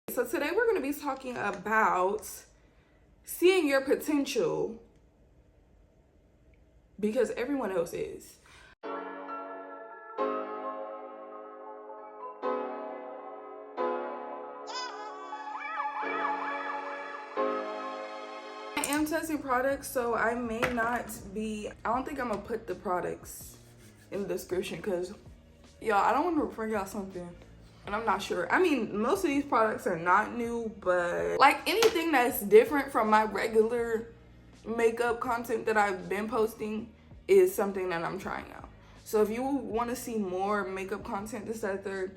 So today we're going to be talking about seeing your potential because everyone else is. I am testing products, so I may not be, I don't think I'm going to put the products in the description because, y'all, I don't want to bring y'all something. And I'm not sure. I mean, most of these products are not new, but like anything that's different from my regular makeup content that I've been posting is something that I'm trying out. So if you want to see more makeup content, this, that, third,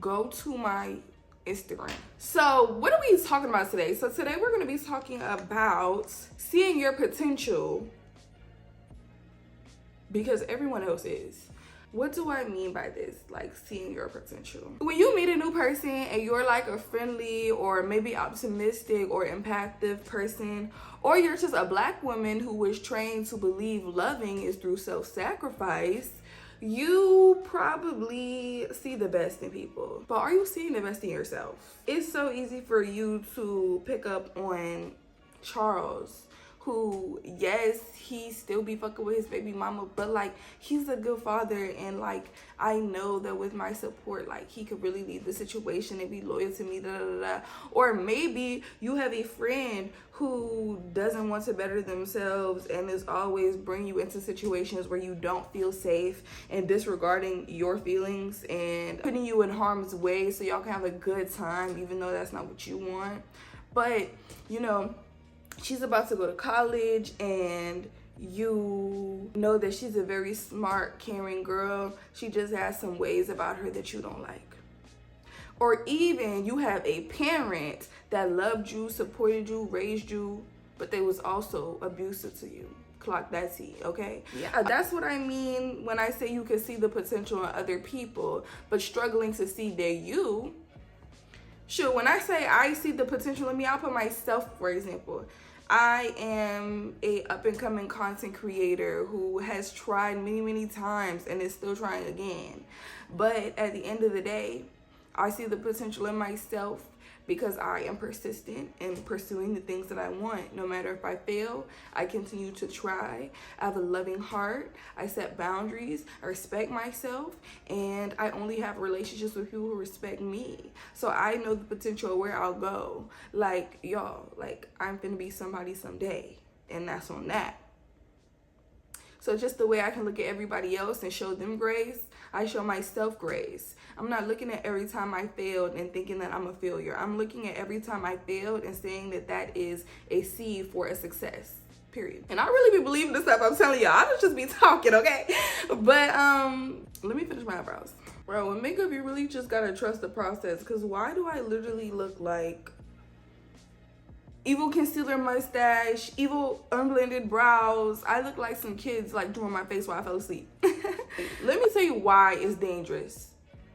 go to my Instagram. So what are we talking about today? So today we're going to be talking about seeing your potential because everyone else is. What do I mean by this? Like seeing your potential. When you meet a new person and you're like a friendly or maybe optimistic or empathic person, or you're just a black woman who was trained to believe loving is through self-sacrifice, you probably see the best in people. But are you seeing the best in yourself? It's so easy for you to pick up on Charles, who, yes, he still be fucking with his baby mama, but like he's a good father, and like I know that with my support, like he could really leave the situation and be loyal to me, da, da, da, da. Or maybe you have a friend who doesn't want to better themselves and is always bring you into situations where you don't feel safe and disregarding your feelings and putting you in harm's way so y'all can have a good time even though that's not what you want. But you know, she's about to go to college and you know that she's a very smart, caring girl. She just has some ways about her that you don't like. Or even you have a parent that loved you, supported you, raised you, but they was also abusive to you. Clock that T, okay? Yeah, that's what I mean when I say you can see the potential in other people, but struggling to see their you. Sure, when I say I see the potential in me, I'll put myself, for example. I am a up-and-coming content creator who has tried many times and is still trying again. But at the end of the day, I see the potential in myself because I am persistent in pursuing the things that I want. No matter if I fail, I continue to try. I have a loving heart. I set boundaries. I respect myself. And I only have relationships with people who respect me. So I know the potential of where I'll go. Like, y'all, like, I'm finna be somebody someday. And that's on that. So just the way I can look at everybody else and show them grace, I show myself grace. I'm not looking at every time I failed and thinking that I'm a failure. I'm looking at every time I failed and saying that that is a seed for a success, period. And I really be believing this stuff I'm telling y'all. I don't just be talking, okay? But let me finish my eyebrows. Bro, with makeup, you really just gotta trust the process, because why do I literally look like evil concealer mustache, evil unblended brows? I look like some kids like drawing my face while I fell asleep. Let me tell you why it's dangerous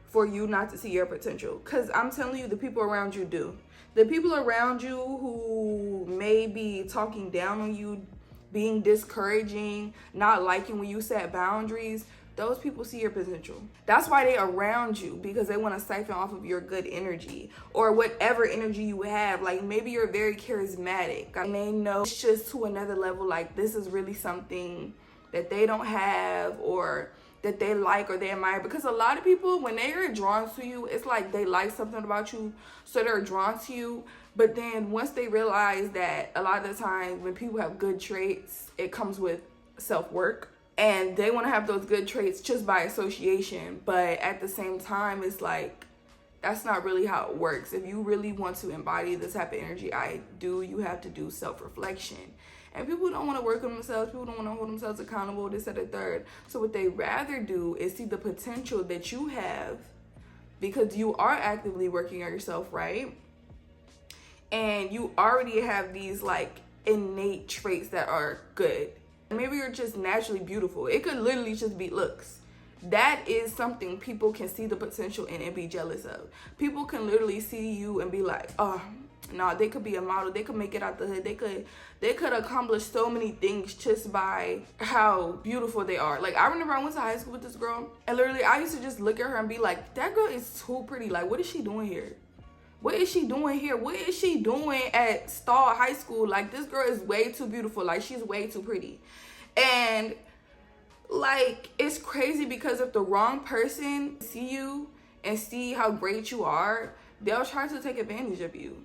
for you not to see your potential. Because I'm telling you, the people around you do. The people around you who may be talking down on you, being discouraging, not liking when you set boundaries, those people see your potential. That's why they around you, because they want to siphon off of your good energy or whatever energy you have. Like maybe you're very charismatic and they know it's just to another level, like this is really something that they don't have or that they like or they admire. Because a lot of people, when they are drawn to you, it's like they like something about you, so they're drawn to you. But then once they realize that a lot of the time when people have good traits, it comes with self-work. And they want to have those good traits just by association. But at the same time, it's like, that's not really how it works. If you really want to embody the type of energy I do, you have to do self-reflection. And people don't want to work on themselves. People don't want to hold themselves accountable, this, that, or third. So what they rather do is see the potential that you have because you are actively working on yourself, right? And you already have these like innate traits that are good. Maybe you're just naturally beautiful. It could literally just be looks. That is something people can see the potential in and be jealous of. People can literally see you and be like, oh, no, they could be a model. They could make it out the hood. They could accomplish so many things just by how beautiful they are. Like, I remember I went to high school with this girl, and literally I used to just look at her and be like, that girl is too pretty. Like, what is she doing here? What is she doing here? What is she doing at Stall High School? Like, this girl is way too beautiful. Like, she's way too pretty. And like, it's crazy because if the wrong person see you and see how great you are, they'll try to take advantage of you.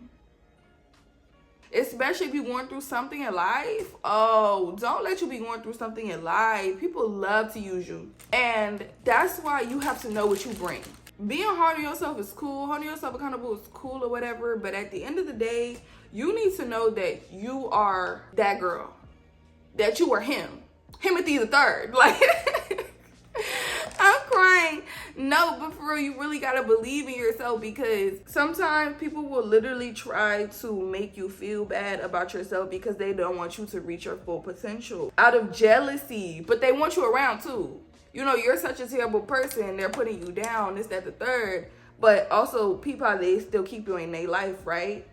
Especially if you're going through something in life. Oh, don't let you be going through something in life. People love to use you. And that's why you have to know what you bring. Being hard on yourself is cool. Holding yourself accountable is cool or whatever. But at the end of the day, you need to know that you are that girl. That you are him. Timothy the third. Like, I'm crying. No, but for real, you really gotta believe in yourself, because sometimes people will literally try to make you feel bad about yourself because they don't want you to reach your full potential out of jealousy, but they want you around too. You know, you're such a terrible person, they're putting you down, this, that, the third, but also people, they still keep you in their life, right?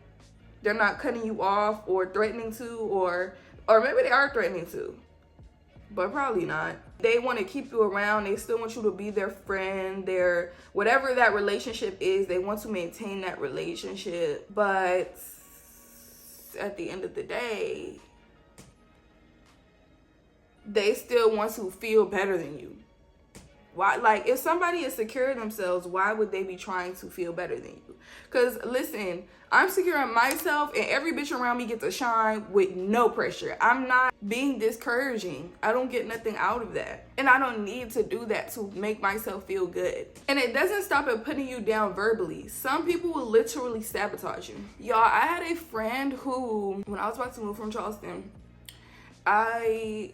They're not cutting you off or threatening to, or maybe they are threatening to, but probably not. They want to keep you around. They still want you to be their friend, their whatever that relationship is. They want to maintain that relationship. But at the end of the day, they still want to feel better than you. Why? Like, if somebody is secure in themselves, why would they be trying to feel better than you? Because listen, I'm secure in myself, and every bitch around me gets a shine with no pressure. I'm not being discouraging. I don't get nothing out of that. And I don't need to do that to make myself feel good. And it doesn't stop at putting you down verbally. Some people will literally sabotage you. Y'all, I had a friend who, when I was about to move from Charleston, I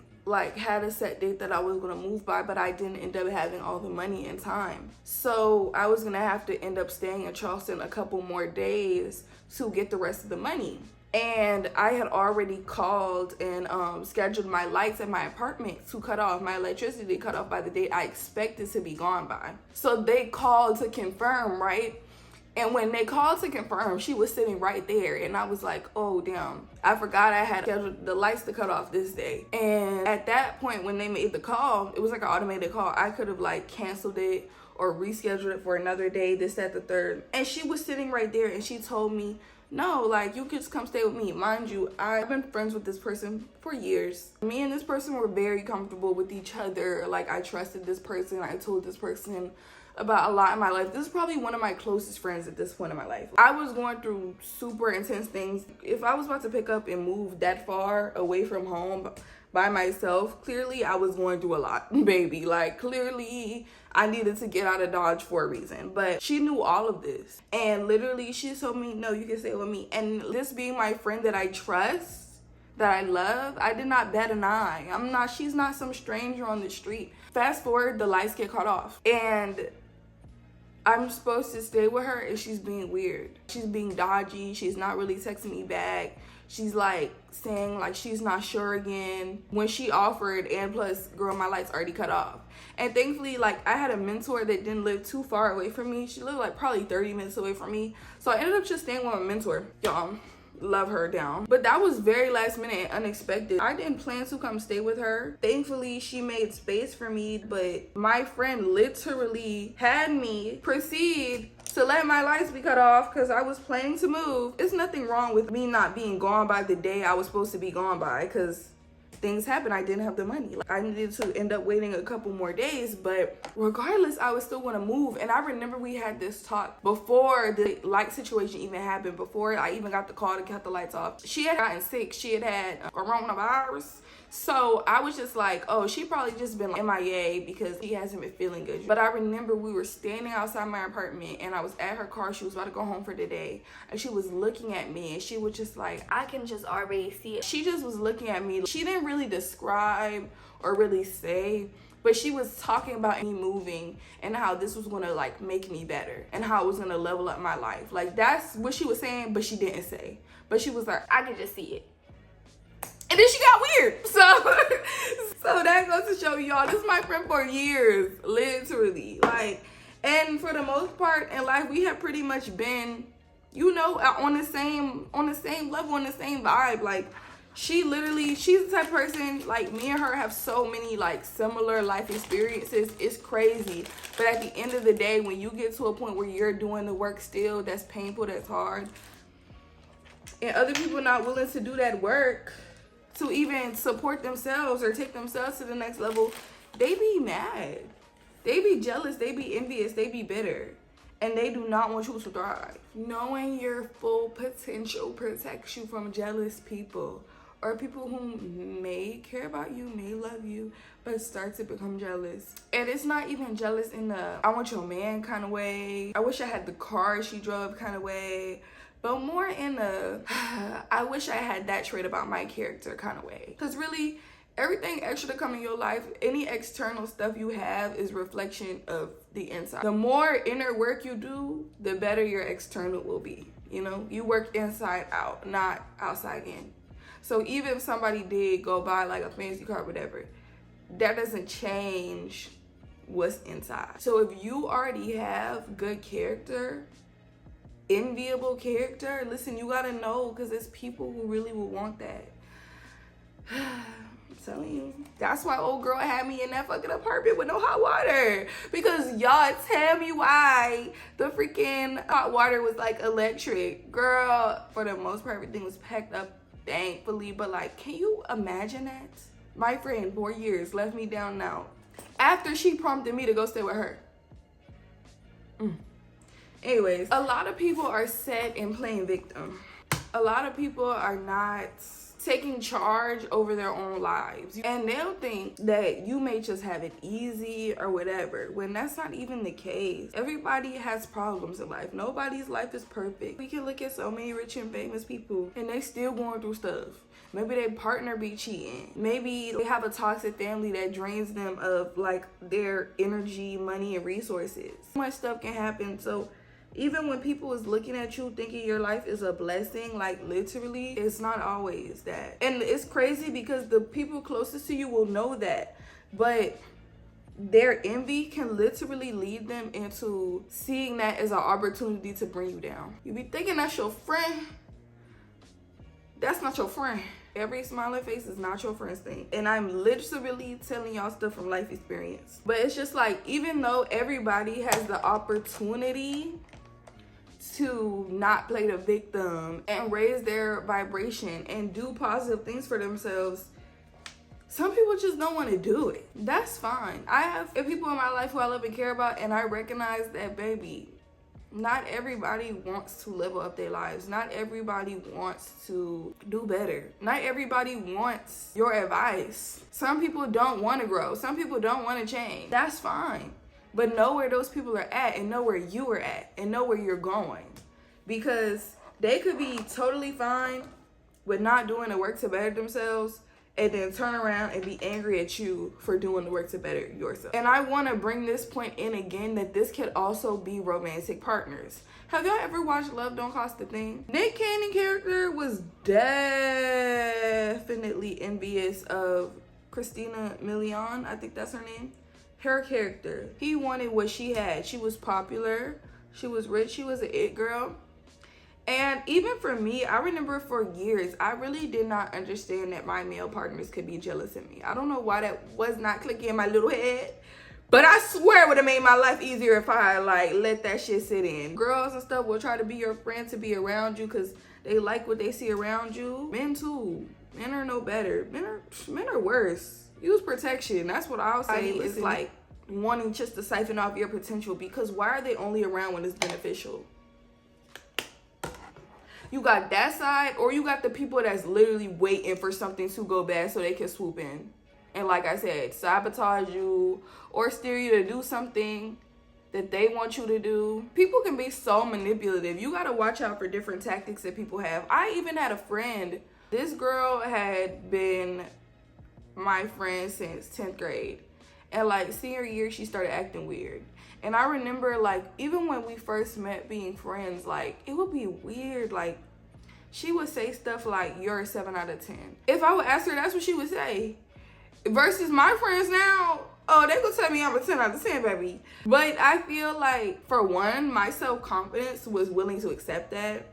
had a set date that I was gonna move by, but I didn't end up having all the money in time. So I was gonna have to end up staying in Charleston a couple more days to get the rest of the money. And I had already called and scheduled my lights at my apartment to cut off. My electricity cut off by the date I expected to be gone by. So they called to confirm, right? And when they called to confirm, she was sitting right there. And I was like, oh, damn. I forgot I had scheduled the lights to cut off this day. And at that point, when they made the call, it was like an automated call. I could have canceled it or rescheduled it for another day, this, that, the third. And she was sitting right there and she told me, no, you could just come stay with me. Mind you, I've been friends with this person for years. Me and this person were very comfortable with each other. I trusted this person. I told this person about a lot in my life. This is probably one of my closest friends at this point in my life. I was going through super intense things. If I was about to pick up and move that far away from home by myself, clearly I was going through a lot, baby. Clearly I needed to get out of Dodge for a reason. But she knew all of this. And literally she told me, no, you can stay with me. And this being my friend that I trust, that I love, I did not bat an eye. She's not some stranger on the street. Fast forward, the lights get cut off. And I'm supposed to stay with her and she's being weird. She's being dodgy. She's not really texting me back. She's saying she's not sure again when she offered, and plus, girl, my lights already cut off. And thankfully, I had a mentor that didn't live too far away from me. She lived probably 30 minutes away from me. So I ended up just staying with my mentor. Y'all, love her down. But that was very last minute and unexpected. I didn't plan to come stay with her. Thankfully, she made space for me, but my friend literally had me proceed to let my lights be cut off because I was planning to move. There's nothing wrong with me not being gone by the day I was supposed to be gone by, because things happened. I didn't have the money. I needed to end up waiting a couple more days, but regardless, I was still going to move. And I remember we had this talk before the light situation even happened, before I even got the call to cut the lights off. She had gotten sick. She had coronavirus. So I was just oh, she probably just been MIA because she hasn't been feeling good. But I remember we were standing outside my apartment and I was at her car. She was about to go home for the day. And she was looking at me and she was just I can just already see it. She just was looking at me. She didn't really describe or really say, but she was talking about me moving and how this was gonna make me better and how it was gonna level up my life. That's what she was saying, but she didn't say. But she was I could just see it. And then she got weird. So that goes to show y'all, this is my friend for years, literally. And for the most part in life, we have pretty much been, on the same level, on the same vibe. She's the type of person, like, me and her have so many, like, similar life experiences. It's crazy. But at the end of the day, when you get to a point where you're doing the work still, that's painful, that's hard, and other people not willing to do that work to even support themselves or take themselves to the next level, they be mad. They be jealous. They be envious. They be bitter. And they do not want you to thrive. Knowing your full potential protects you from jealous people, or people who may care about you, may love you, but start to become jealous. And it's not even jealous in the I want your man kind of way, I wish I had the car she drove kind of way, but more in the I wish I had that trait about my character kind of way. Because really, everything extra to come in your life, any external stuff you have is reflection of the inside. The more inner work you do, the better your external will be. You know, you work inside out, not outside in. So even if somebody did go buy like a fancy car, whatever, that doesn't change what's inside. So if you already have good character, enviable character, listen, you gotta know, because there's people who really will want that. I'm telling you. That's why old girl had me in that fucking apartment with no hot water. Because y'all tell me why the freaking hot water was like electric. Girl, for the most part, everything was packed up, thankfully. But like, can you imagine that? My friend, 4 years, left me down and out after she prompted me to go stay with her. Anyways, a lot of people are set in playing victim. A lot of people are not taking charge over their own lives, and they'll think that you may just have it easy or whatever, when that's not even the case. Everybody has problems in life. Nobody's life is perfect. We can look at so many rich and famous people and they still going through stuff. Maybe their partner be cheating. Maybe they have a toxic family that drains them of like their energy, money, and resources. So much stuff can happen. So even when people is looking at you thinking your life is a blessing, like literally, it's not always that. And it's crazy because the people closest to you will know that, but their envy can literally lead them into seeing that as an opportunity to bring you down. You be thinking that's your friend. That's not your friend. Every smiling face is not your friend's thing. And I'm literally telling y'all stuff from life experience. But it's just like, even though everybody has the opportunity to not play the victim and raise their vibration and do positive things for themselves, some people just don't want to do it. That's fine. I have people in my life who I love and care about, and I recognize that, baby, not everybody wants to level up their lives. Not everybody wants to do better. Not everybody wants your advice. Some people don't want to grow. Some people don't want to change. That's fine. But know where those people are at, and know where you are at, and know where you're going. Because they could be totally fine with not doing the work to better themselves, and then turn around and be angry at you for doing the work to better yourself. And I want to bring this point in again, that this could also be romantic partners. Have y'all ever watched Love Don't Cost a Thing? Nick Cannon character was definitely envious of Christina Milian, I think that's her name. Her character, he wanted what she had. She was popular, she was rich, she was an it girl. And even for me, I remember for years, I really did not understand that my male partners could be jealous of me. I don't know why that was not clicking in my little head, but I swear it would have made my life easier if I like let that shit sit in. Girls and stuff will try to be your friend, to be around you because they like what they see around you. Men too. Men are no better. Men are worse. Use protection. That's what I'll say. It's like wanting just to siphon off your potential, because why are they only around when it's beneficial? You got that side, or you got the people that's literally waiting for something to go bad so they can swoop in. And like I said, sabotage you or steer you to do something that they want you to do. People can be so manipulative. You gotta watch out for different tactics that people have. I even had a friend. This girl had been my friend since 10th grade. And like senior year, she started acting weird. And I remember, like, even when we first met being friends, like, it would be weird. Like, she would say stuff like, you're a 7 out of 10. If I would ask her, that's what she would say. Versus my friends now, oh, they could tell me I'm a 10 out of 10, baby. But I feel like, for one, my self-confidence was willing to accept that.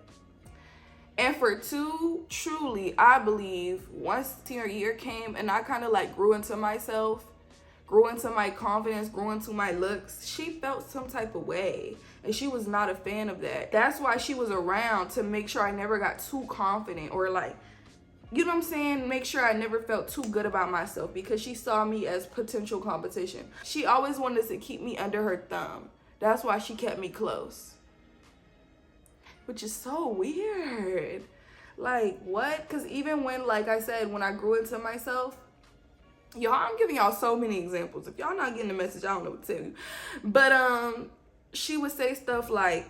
And for 2, truly, I believe once senior year came and I kind of like grew into myself, grew into my confidence, grew into my looks, she felt some type of way. And she was not a fan of that. That's why she was around, to make sure I never got too confident, or like, you know what I'm saying? Make sure I never felt too good about myself, because she saw me as potential competition. She always wanted to keep me under her thumb. That's why she kept me close. Which is so weird. Like, what? Because even when, like I said, when I grew into myself, y'all, I'm giving y'all so many examples. If y'all not getting the message, I don't know what to tell you. But she would say stuff like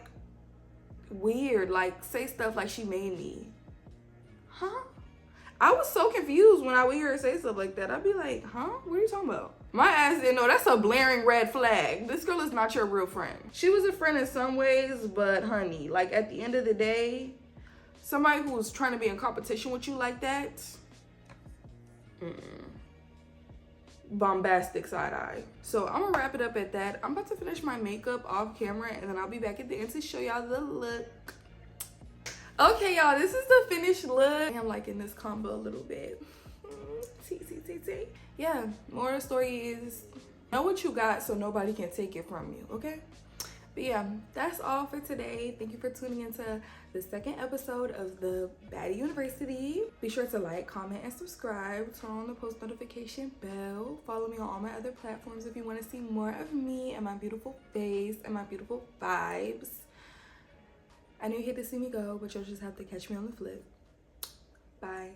weird, like say stuff like she made me. Huh? I was so confused when I would hear her say stuff like that. I'd be like, huh? What are you talking about? My ass didn't know. That's a blaring red flag. This girl is not your real friend. She was a friend in some ways, but honey, like at the end of the day, somebody who's trying to be in competition with you like that, bombastic side eye. So I'm gonna wrap it up at that. I'm about to finish my makeup off camera, and then I'll be back at the end to show y'all the look. Okay, y'all, this is the finished look. I'm liking this combo a little bit. Yeah, moral of the story is know what you got so nobody can take it from you, okay? But yeah, that's all for today. Thank you for tuning into the second episode of the Baddie University. Be sure to like, comment, and subscribe. Turn on the post notification bell. Follow me on all my other platforms if you want to see more of me and my beautiful face and my beautiful vibes. I know you hate to see me go, but you'll just have to catch me on the flip. Bye.